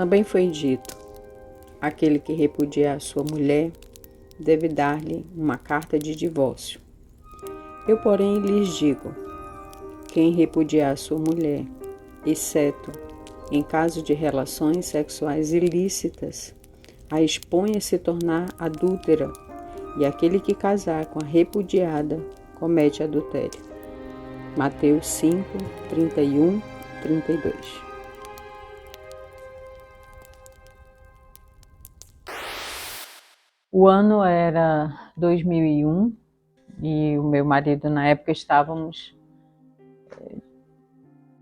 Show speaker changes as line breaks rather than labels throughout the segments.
Também foi dito: aquele que repudiar a sua mulher deve dar-lhe uma carta de divórcio. Eu, porém, lhes digo: quem repudiar a sua mulher, exceto em caso de relações sexuais ilícitas, a expõe a se tornar adúltera, e aquele que casar com a repudiada comete adultério. Mateus 5, 31, 32.
O ano era 2001 e o meu marido, na época, estávamos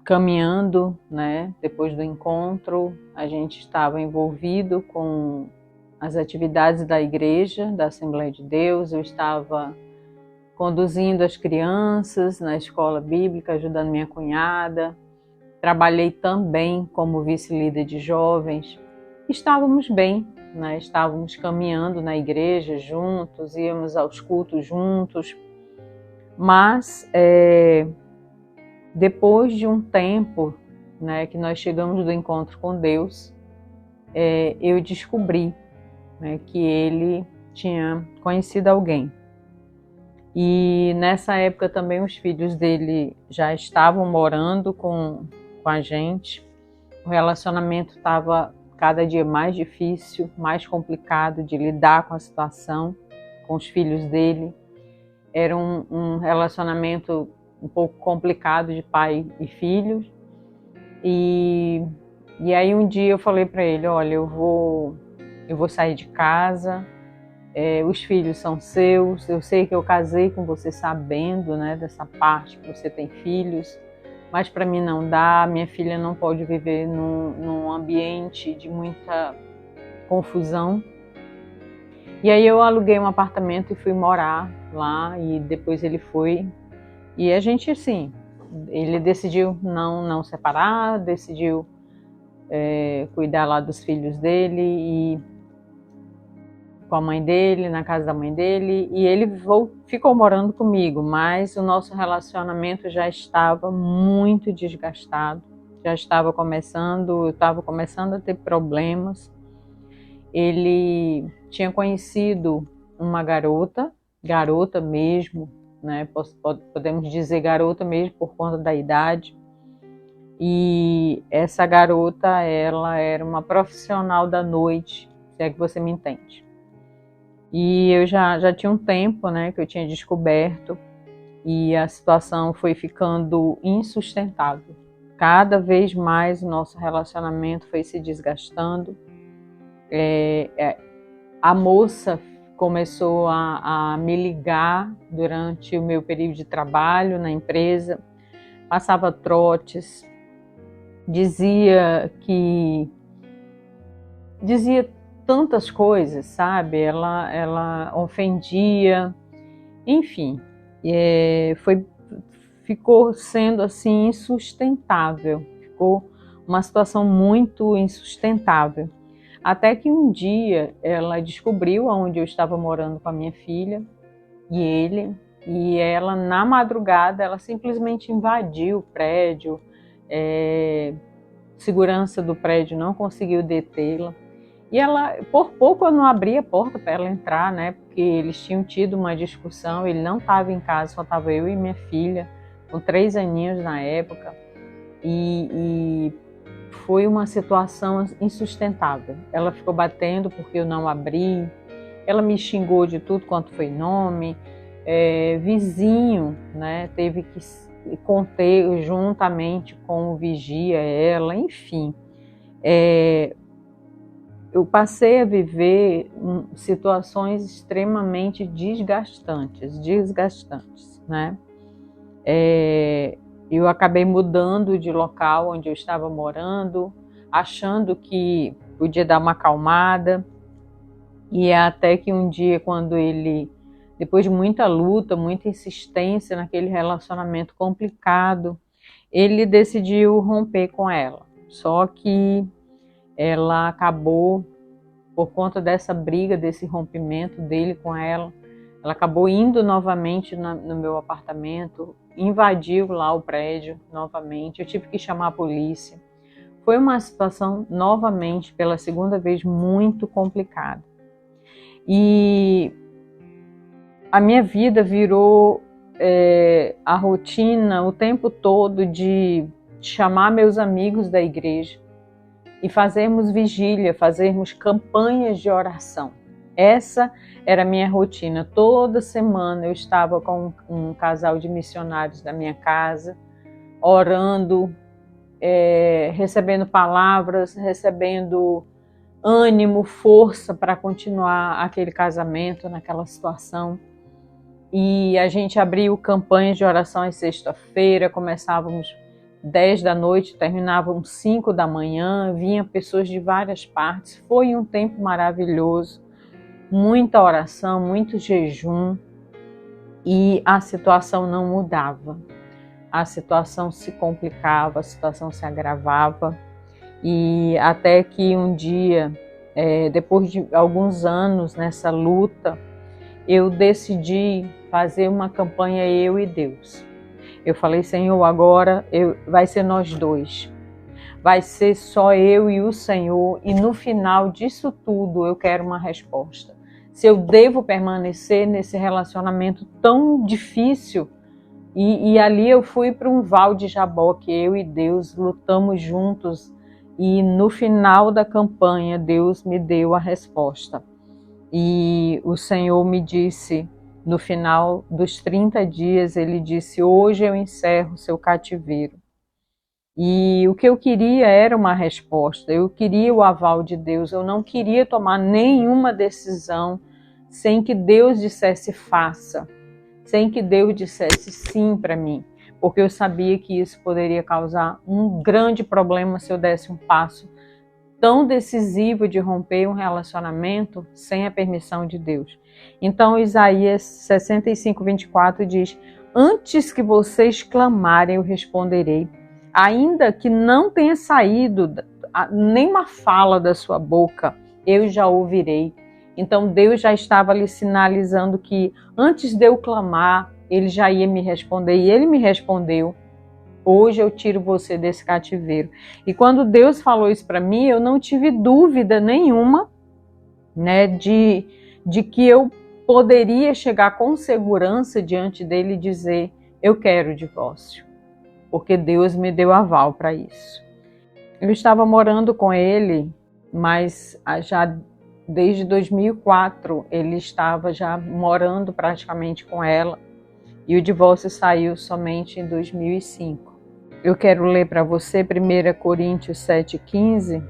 caminhando, né? Depois do encontro, a gente estava envolvido com as atividades da igreja, da Assembleia de Deus. Eu estava conduzindo as crianças na escola bíblica, ajudando minha cunhada. Trabalhei também como vice-líder de jovens. Estávamos bem, né? Estávamos caminhando na igreja juntos, íamos aos cultos juntos. Mas depois de um tempo, né, que nós chegamos do encontro com Deus, eu descobri, né, que ele tinha conhecido alguém. E nessa época também os filhos dele já estavam morando com a gente. O relacionamento estava cada dia mais difícil, mais complicado de lidar com a situação, com os filhos dele. Era um relacionamento um pouco complicado de pai e filho. E aí um dia eu falei para ele: olha, eu vou sair de casa, os filhos são seus, eu sei que eu casei com você sabendo, né, dessa parte, que você tem filhos, mas para mim não dá, minha filha não pode viver num ambiente de muita confusão. E aí eu aluguei um apartamento e fui morar lá, e depois ele foi. E a gente, assim, ele decidiu não separar, decidiu cuidar lá dos filhos dele e com a mãe dele, na casa da mãe dele, e ele ficou morando comigo, mas o nosso relacionamento já estava muito desgastado, eu estava começando a ter problemas. Ele tinha conhecido uma garota mesmo, né? Podemos dizer garota mesmo por conta da idade. E essa garota, ela era uma profissional da noite, se é que você me entende. E eu já tinha um tempo, né, que eu tinha descoberto, e a situação foi ficando insustentável. Cada vez mais o nosso relacionamento foi se desgastando. A moça começou a me ligar durante o meu período de trabalho na empresa, passava trotes, dizia tantas coisas, sabe? Ela ofendia, enfim, ficou sendo assim insustentável, ficou uma situação muito insustentável. Até que um dia ela descobriu onde eu estava morando com a minha filha e ela, na madrugada, ela simplesmente invadiu o prédio. Segurança do prédio não conseguiu detê-la. E ela, por pouco eu não abri a porta para ela entrar, né? Porque eles tinham tido uma discussão, ele não estava em casa, só estava eu e minha filha, com 3 aninhos na época. E foi uma situação insustentável. Ela ficou batendo porque eu não abri, ela me xingou de tudo quanto foi nome, vizinho, né, teve que conter juntamente com o vigia ela, enfim. Eu passei a viver situações extremamente desgastantes, né? Eu acabei mudando de local onde eu estava morando, achando que podia dar uma acalmada, e até que um dia, quando ele, depois de muita luta, muita insistência naquele relacionamento complicado, ele decidiu romper com ela. Só que ela acabou, por conta dessa briga, desse rompimento dele com ela acabou indo novamente no meu apartamento, invadiu lá o prédio novamente, eu tive que chamar a polícia. foi uma situação, novamente, pela segunda vez, muito complicada. E a minha vida virou a rotina o tempo todo de chamar meus amigos da igreja e fazermos vigília, fazermos campanhas de oração. Essa era a minha rotina. Toda semana eu estava com um casal de missionários da minha casa, orando, recebendo palavras, recebendo ânimo, força para continuar aquele casamento, naquela situação. E a gente abriu campanhas de oração às sexta-feira, começávamos 10 da noite, terminavam 5 da manhã, vinham pessoas de várias partes. Foi um tempo maravilhoso, muita oração, muito jejum, e a situação não mudava. A situação se complicava, a situação se agravava, e até que um dia, depois de alguns anos nessa luta, eu decidi fazer uma campanha eu e Deus. Eu falei, Senhor, agora vai ser nós dois. Vai ser só eu e o Senhor, e no final disso tudo eu quero uma resposta. Se eu devo permanecer nesse relacionamento tão difícil. E ali eu fui para um val de Jaboque, eu e Deus lutamos juntos, e no final da campanha Deus me deu a resposta. E o Senhor me disse, no final dos 30 dias, Ele disse, hoje eu encerro o seu cativeiro. E o que eu queria era uma resposta, eu queria o aval de Deus, eu não queria tomar nenhuma decisão sem que Deus dissesse faça, sem que Deus dissesse sim para mim, porque eu sabia que isso poderia causar um grande problema se eu desse um passo tão decisivo de romper um relacionamento sem a permissão de Deus. Então Isaías 65:24 diz, antes que vocês clamarem eu responderei, ainda que não tenha saído nenhuma fala da sua boca, eu já ouvirei. Então Deus já estava lhe sinalizando que antes de eu clamar, Ele já ia me responder. E Ele me respondeu, hoje eu tiro você desse cativeiro. E quando Deus falou isso para mim, eu não tive dúvida nenhuma, né, de que eu poderia chegar com segurança diante dele e dizer, eu quero o divórcio. Porque Deus me deu aval para isso. Eu estava morando com ele, mas já desde 2004 ele estava já morando praticamente com ela, e o divórcio saiu somente em 2005. Eu quero ler para você 1 Coríntios 7,15,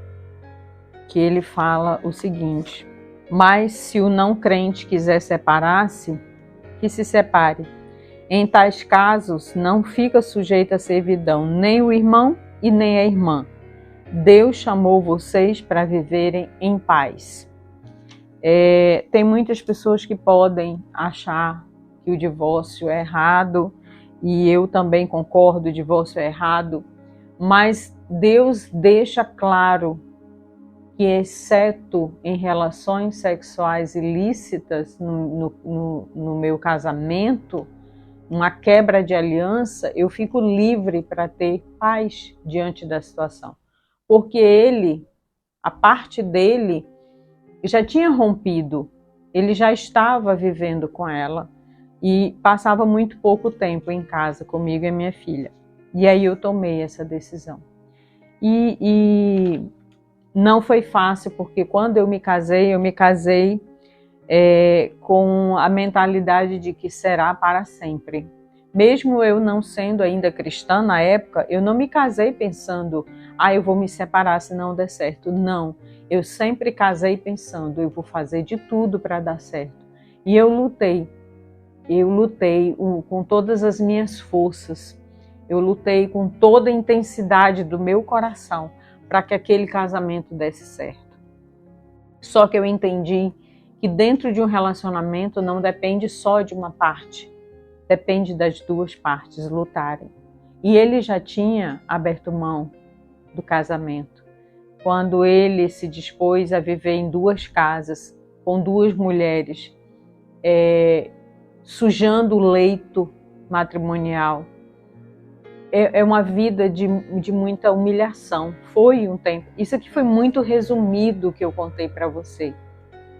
que ele fala o seguinte, mas se o não crente quiser separar-se, que se separe. Em tais casos, não fica sujeito à servidão nem o irmão e nem a irmã. Deus chamou vocês para viverem em paz. Tem muitas pessoas que podem achar que o divórcio é errado, e eu também concordo, o divórcio é errado, mas Deus deixa claro que, exceto em relações sexuais ilícitas no meu casamento, uma quebra de aliança, eu fico livre para ter paz diante da situação. Porque ele, a parte dele, já tinha rompido, ele já estava vivendo com ela e passava muito pouco tempo em casa comigo e a minha filha. E aí eu tomei essa decisão. E não foi fácil, porque quando eu me casei com a mentalidade de que será para sempre. Mesmo eu não sendo ainda cristã na época, eu não me casei pensando, eu vou me separar se não der certo. Não, eu sempre casei pensando, eu vou fazer de tudo para dar certo. E eu lutei com todas as minhas forças, eu lutei com toda a intensidade do meu coração para que aquele casamento desse certo. Só que eu entendi que dentro de um relacionamento não depende só de uma parte, depende das duas partes lutarem. E ele já tinha aberto mão do casamento, quando ele se dispôs a viver em duas casas, com duas mulheres, sujando o leito matrimonial, é uma vida de muita humilhação. Foi um tempo. Isso aqui foi muito resumido que eu contei para você,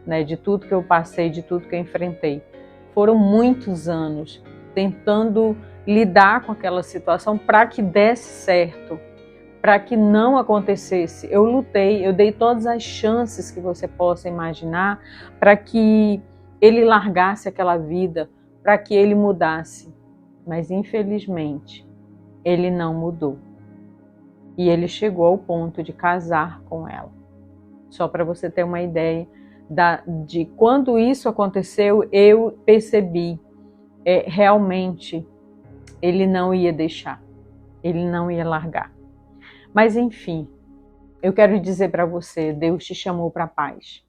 né? De tudo que eu passei, de tudo que eu enfrentei. Foram muitos anos tentando lidar com aquela situação para que desse certo, para que não acontecesse. Eu lutei, eu dei todas as chances que você possa imaginar para que ele largasse aquela vida, para que ele mudasse. Mas infelizmente, ele não mudou. E ele chegou ao ponto de casar com ela. Só para você ter uma ideia de quando isso aconteceu, eu percebi realmente ele não ia deixar, ele não ia largar. Mas enfim, eu quero dizer para você, Deus te chamou para a paz.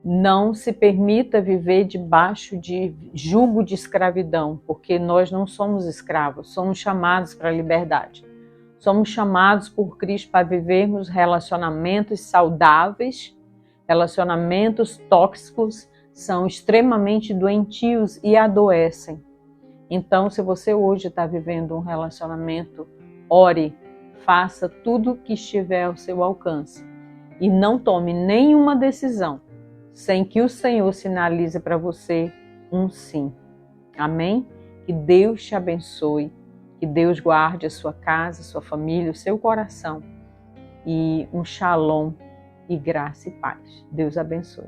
Não se permita viver debaixo de jugo de escravidão, porque nós não somos escravos, somos chamados para a liberdade. Somos chamados por Cristo para vivermos relacionamentos saudáveis. Relacionamentos tóxicos são extremamente doentios e adoecem. Então, se você hoje está vivendo um relacionamento, ore, faça tudo o que estiver ao seu alcance e não tome nenhuma decisão sem que o Senhor sinalize para você um sim. Amém? Que Deus te abençoe, que Deus guarde a sua casa, a sua família, o seu coração e um shalom e graça e paz. Deus abençoe.